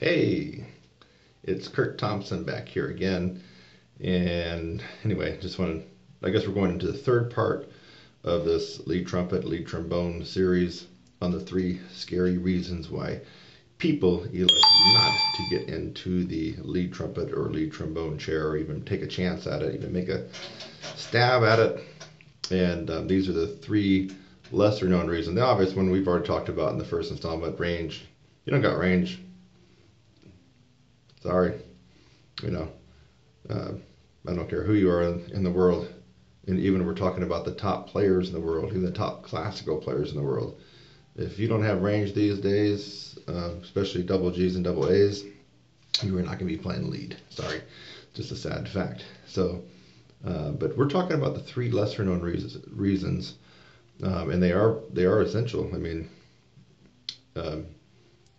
Hey, it's Kurt Thompson back here again. And anyway, I guess we're going into the third part of this lead trumpet, lead trombone series on the 3 scary reasons why people elect not to get into the lead trumpet or lead trombone chair or even take a chance at it, even make a stab at it. And these are the 3 lesser known reasons. The obvious one we've already talked about in the first installment, range. You don't got range. Sorry, I don't care who you are in the world, and even if we're talking about the top players in the world, even the top classical players in the world, if you don't have range these days, especially double G's and double A's, you are not going to be playing lead. Sorry, just a sad fact. So, but we're talking about the 3 lesser known reasons, and they are essential. I mean, when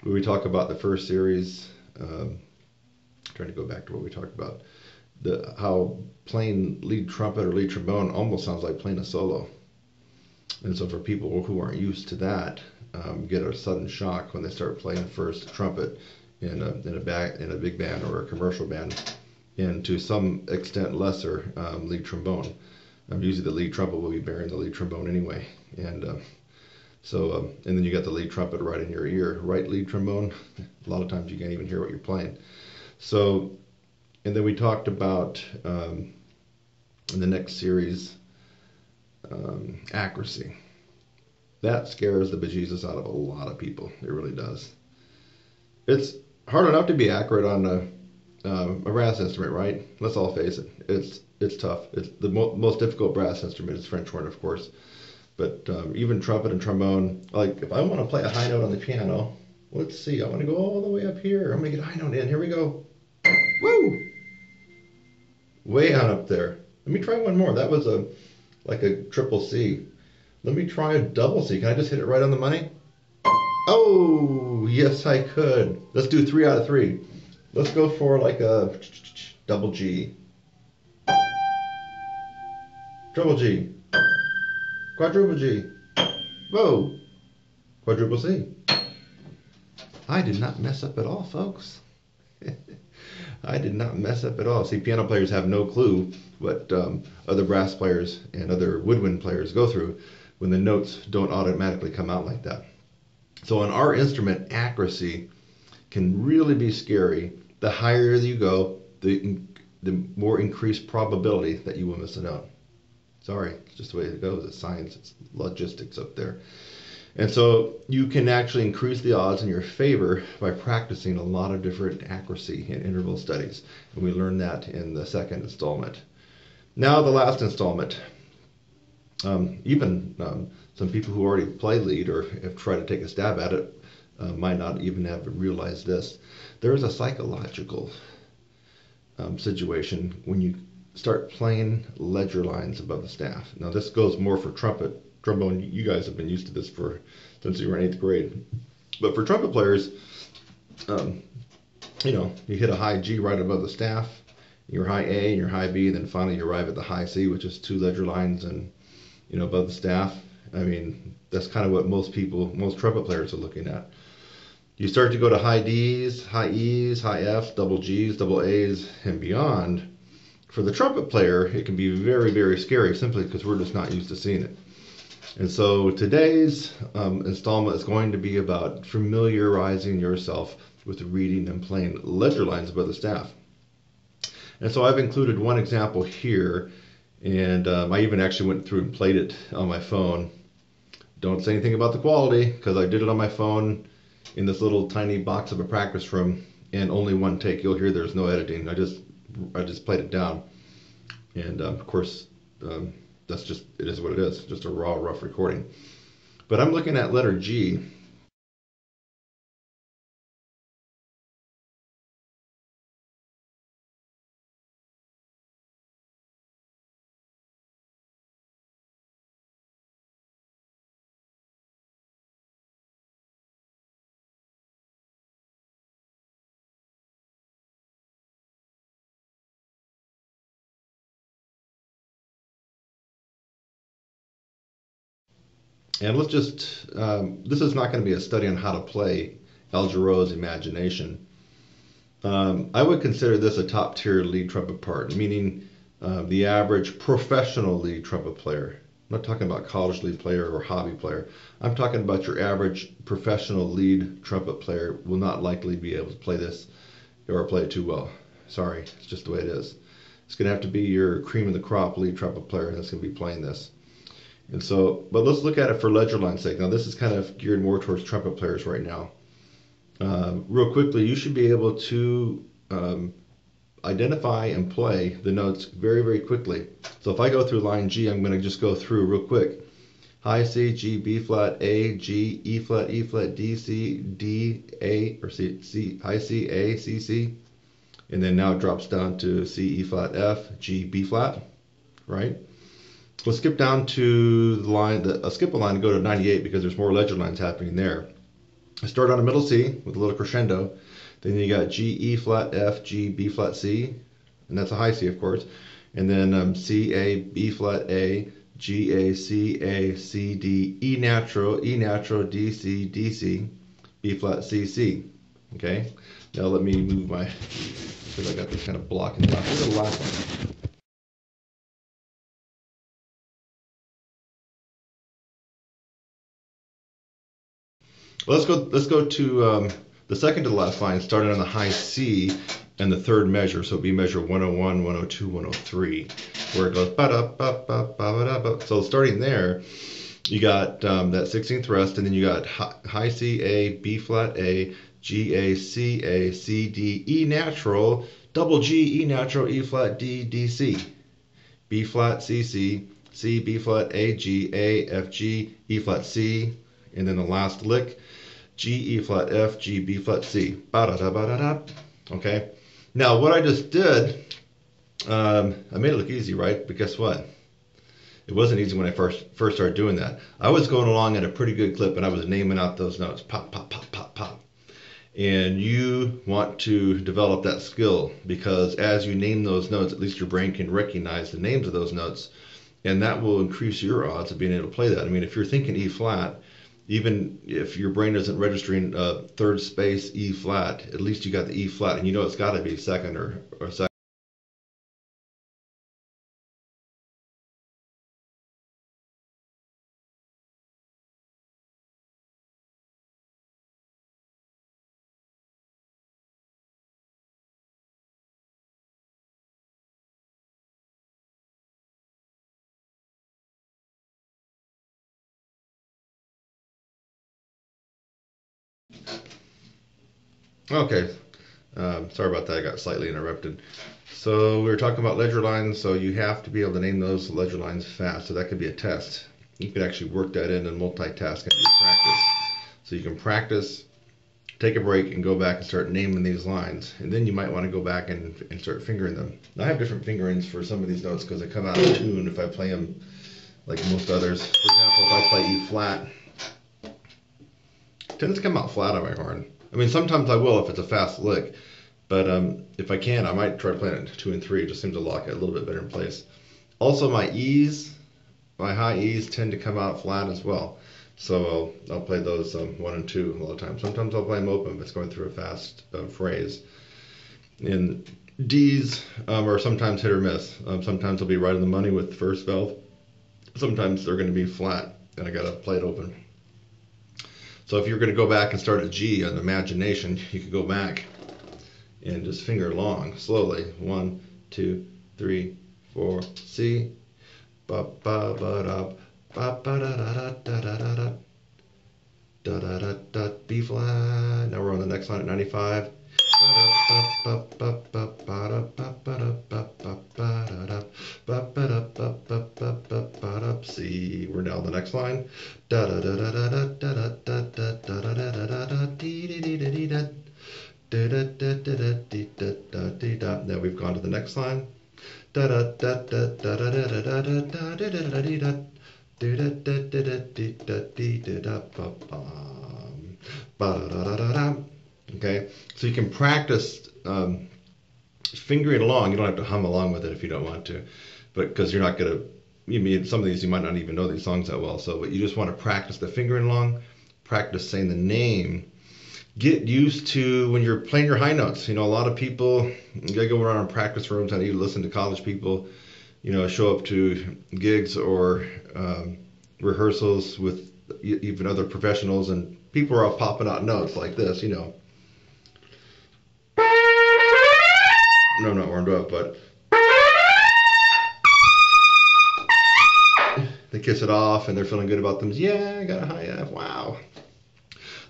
we talk about the first series. Trying to go back to what we talked about, how playing lead trumpet or lead trombone almost sounds like playing a solo. And so for people who aren't used to that, get a sudden shock when they start playing first trumpet in a big band or a commercial band, and to some extent lesser lead trombone. Usually the lead trumpet will be bearing the lead trombone anyway, and and then you got the lead trumpet right in your ear, right lead trombone. A lot of times you can't even hear what you're playing. So, and then we talked about in the next series, accuracy. That scares the bejesus out of a lot of people. It really does. It's hard enough to be accurate on a brass instrument, right? Let's all face it. It's tough. It's the most difficult brass instrument is French horn, of course. But even trumpet and trombone, like if I want to play a high note on the piano, let's see, I want to go all the way up here. I'm going to get a high note in. Here we go. Woo! Way on up there. Let me try one more. That was like a triple C. Let me try a double C. Can I just hit it right on the money? Oh, yes I could. Let's do 3 out of 3. Let's go for like a double G. Triple G. Quadruple G. Whoa! Quadruple C. I did not mess up at all, folks. I did not mess up at all. See, piano players have no clue what other brass players and other woodwind players go through when the notes don't automatically come out like that. So on our instrument, accuracy can really be scary. The higher you go, the more increased probability that you will miss a note. Sorry, it's just the way it goes. It's science, it's logistics up there. And so you can actually increase the odds in your favor by practicing a lot of different accuracy and interval studies. And we learned that in the second installment. Now the last installment. Even some people who already play lead or have tried to take a stab at it might not even have realized this. There is a psychological situation when you start playing ledger lines above the staff. Now this goes more for trumpet. Trombone, you guys have been used to this since you were in 8th grade. But for trumpet players, you hit a high G right above the staff, your high A and your high B, then finally you arrive at the high C, which is 2 ledger lines and above the staff. I mean, that's kind of what most trumpet players are looking at. You start to go to high Ds, high Es, high Fs, double Gs, double As, and beyond. For the trumpet player, it can be very, very scary simply because we're just not used to seeing it. And so today's installment is going to be about familiarizing yourself with reading and playing ledger lines above the staff. And so I've included one example here, and I even actually went through and played it on my phone. Don't say anything about the quality, because I did it on my phone in this little tiny box of a practice room, and only one take. You'll hear there's no editing. I just played it down, and of course. It is what it is, just a raw, rough recording. But I'm looking at letter G. And let's just, this is not going to be a study on how to play El Giroux's Imagination. I would consider this a top tier lead trumpet part, meaning the average professional lead trumpet player. I'm not talking about college lead player or hobby player. I'm talking about your average professional lead trumpet player will not likely be able to play this or play it too well. Sorry, it's just the way it is. It's going to have to be your cream of the crop lead trumpet player that's going to be playing this. And so, but let's look at it for ledger line's sake. Now, this is kind of geared more towards trumpet players right now. Real quickly, you should be able to identify and play the notes very, very quickly. So if I go through line G, I'm going to just go through real quick. High C, G, B flat, A, G, E flat, D, C, D, A, or C, high C, A, C, C. And then now it drops down to C, E flat, F, G, B flat, right? We'll skip down to the line, skip a line and go to 98 because there's more ledger lines happening there. I start on a middle C with a little crescendo. Then you got G, E flat, F, G, B flat, C, and that's a high C, of course. And then C, A, B flat, A, G, A, C, D, E natural, D, C, D, C, B flat, C, C. Okay. Now let me move my, because I got this kind of blocking down. Here's the last one. Let's go to the second to the last line, starting on the high C and the third measure. So it'd be measure 101, 102, 103, where it goes ba-da-ba-ba-ba-ba-da-ba. So starting there, you got that 16th rest, and then you got high C, A, B flat, A, G, A, C, D, E natural, double G, E natural, E flat, D, D, C, B flat, C, C, C, B flat, A, G, A, F, G, E flat, C, and then the last lick, G, E flat, F, G, B flat, C. Ba-da-da-ba-da-da. Okay. Now, what I just did, I made it look easy, right? But guess what? It wasn't easy when I first started doing that. I was going along at a pretty good clip, and I was naming out those notes. Pop, pop, pop, pop, pop. And you want to develop that skill, because as you name those notes, at least your brain can recognize the names of those notes, and that will increase your odds of being able to play that. I mean, if you're thinking E flat, even if your brain isn't registering third space E flat, at least you got the E flat, and you know it's got to be second or second. Okay, sorry about that. I got slightly interrupted. So we were talking about ledger lines, so you have to be able to name those ledger lines fast. So that could be a test. You could actually work that in and multitask and do practice. So you can practice, take a break, and go back and start naming these lines. And then you might want to go back and start fingering them. Now, I have different fingerings for some of these notes because they come out of tune if I play them like most others. For example, if I play E flat, it tends to come out flat on my horn. I mean, sometimes I will if it's a fast lick, but if I can, I might try playing it 2 and 3. It just seems to lock it a little bit better in place. Also, my E's, my high E's tend to come out flat as well. So I'll play those 1 and 2 a lot of times. Sometimes I'll play them open if it's going through a fast phrase. And D's are sometimes hit or miss. Sometimes they'll be right on the money with the first valve. Sometimes they're going to be flat, and I got to play it open. So if you're going to go back and start at G on imagination, you could go back and just finger along slowly. 1, 2, 3, 4, C. Ba ba ba da ba ba da da da da da da da da da da B flat. Now we're on the next line at 95. C. We're now on the next line. Now we've gone to the next line. Okay, so you can practice fingering along. You don't have to hum along with it if you don't want to, but because you're not going to, you mean some of these you might not even know these songs that well. So, but you just want to practice the fingering along, practice saying the name, get used to when you're playing your high notes. A lot of people, you gotta go around in practice rooms. I need to listen to college people, show up to gigs or rehearsals with even other professionals, and people are all popping out notes like this. No, I'm not warmed up, but they kiss it off and they're feeling good about them. Yeah, I got a high F. Wow.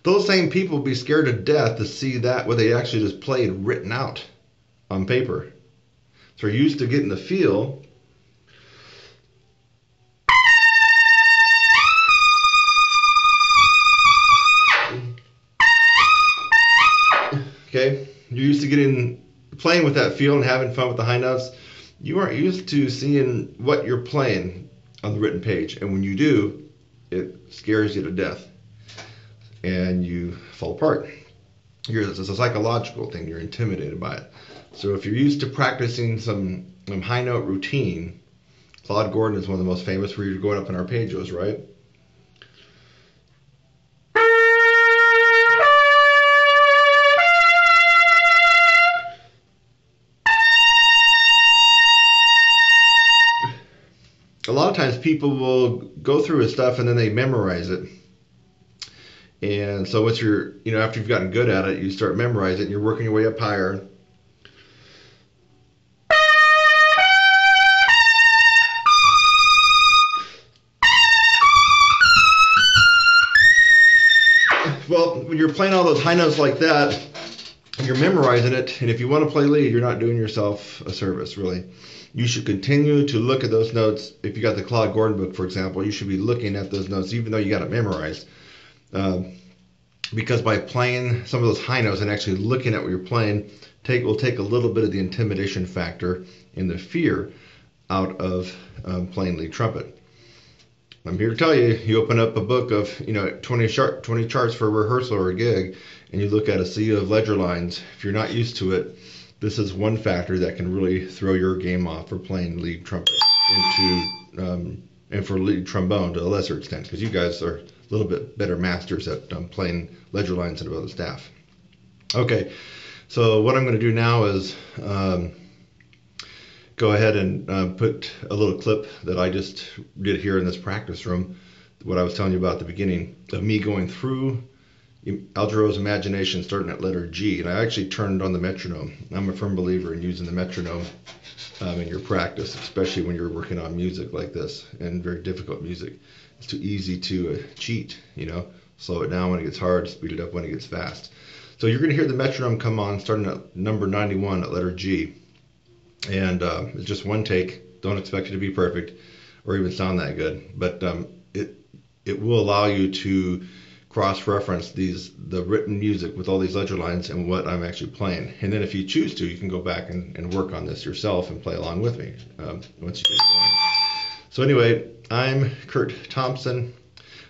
Those same people would be scared to death to see that what they actually just played written out on paper. So they're used to getting the feel. Okay, you're used to playing with that feel and having fun with the high notes. You aren't used to seeing what you're playing on the written page, and when you do, it scares you to death, and you fall apart. It's a psychological thing. You're intimidated by it. So if you're used to practicing some high note routine, Claude Gordon is one of the most famous for you going up in arpeggios, right? A lot of times people will go through his stuff and then they memorize it. And so once after you've gotten good at it, you start memorizing it and you're working your way up higher. Well, when you're playing all those high notes like that, you're memorizing it, and if you want to play lead, you're not doing yourself a service, really. You should continue to look at those notes. If you got the Claude Gordon book, for example, you should be looking at those notes, even though you got it memorized. Because by playing some of those high notes and actually looking at what you're playing, will take a little bit of the intimidation factor and the fear out of playing lead trumpet. I'm here to tell you, you open up a book of 20 charts for a rehearsal or a gig, and you look at a sea of ledger lines. If you're not used to it, this is one factor that can really throw your game off for playing lead trumpet and for lead trombone to a lesser extent, because you guys are a little bit better masters at playing ledger lines than other staff. Okay, so what I'm going to do now is go ahead and put a little clip that I just did here in this practice room, what I was telling you about at the beginning, of me going through Algero's Imagination starting at letter G. And I actually turned on the metronome. I'm a firm believer in using the metronome in your practice, especially when you're working on music like this and very difficult music. It's too easy to cheat, slow it down when it gets hard, speed it up when it gets fast. So you're going to hear the metronome come on starting at number 91 at letter G. And it's just one take. Don't expect it to be perfect or even sound that good, but it will allow you to cross-reference the written music with all these ledger lines and what I'm actually playing. And then if you choose to, you can go back and work on this yourself and play along with me once you get going. So anyway, I'm Kurt Thompson.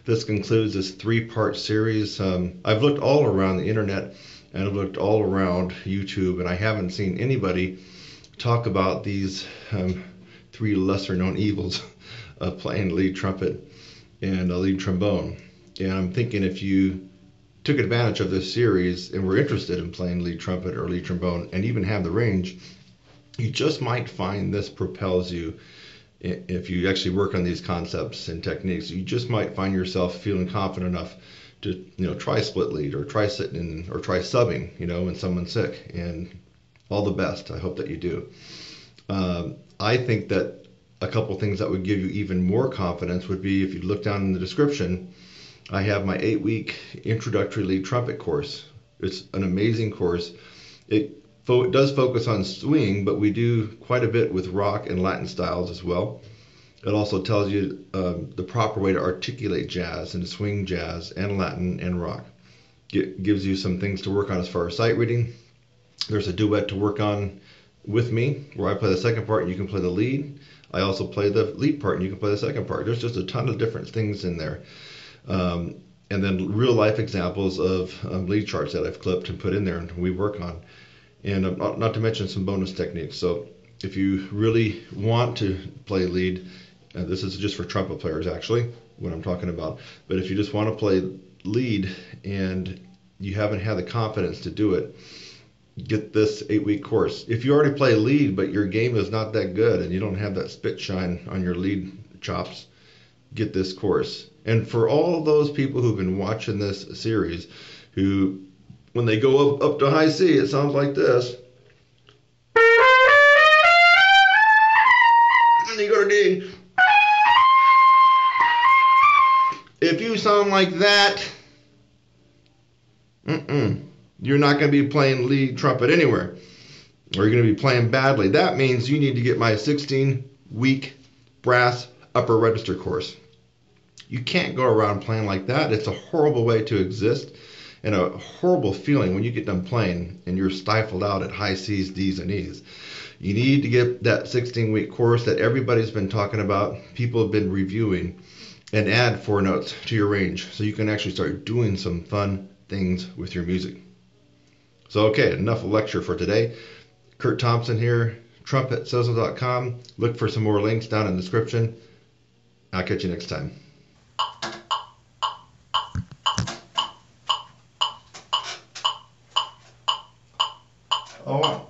This concludes this 3-part series. I've looked all around the internet and I've looked all around YouTube, and I haven't seen anybody talk about these 3 lesser-known evils of playing lead trumpet and lead trombone. And I'm thinking if you took advantage of this series and were interested in playing lead trumpet or lead trombone and even have the range, you just might find this propels you. If you actually work on these concepts and techniques, you just might find yourself feeling confident enough to try split lead or try sitting in or try subbing when someone's sick. And all the best. I hope that you do. I think that a couple things that would give you even more confidence would be if you look down in the description. I have my 8-week introductory lead trumpet course. It's an amazing course. It does focus on swing, but we do quite a bit with rock and Latin styles as well. It also tells you the proper way to articulate jazz and to swing jazz and Latin and rock. It gives you some things to work on as far as sight reading. There's a duet to work on with me where I play the second part and you can play the lead. I also play the lead part and you can play the second part. There's just a ton of different things in there. And then real life examples of lead charts that I've clipped and put in there and we work on. And not to mention some bonus techniques. So if you really want to play lead, this is just for trumpet players actually, what I'm talking about. But if you just want to play lead and you haven't had the confidence to do it, get this 8-week course. If you already play lead, but your game is not that good and you don't have that spit shine on your lead chops, get this course. And for all those people who've been watching this series, who, when they go up to high C, it sounds like this. And you go to D. If you sound like that, you're not going to be playing lead trumpet anywhere, or you're going to be playing badly. That means you need to get my 16-week brass upper register course. You can't go around playing like that. It's a horrible way to exist, and a horrible feeling when you get done playing and you're stifled out at high C's, D's, and E's. You need to get that 16-week course that everybody's been talking about, people have been reviewing, and add 4 notes to your range so you can actually start doing some fun things with your music. So, okay, enough lecture for today. Kurt Thompson here, TrumpetSizzle.com. Look for some more links down in the description. I'll catch you next time. Oh, wow.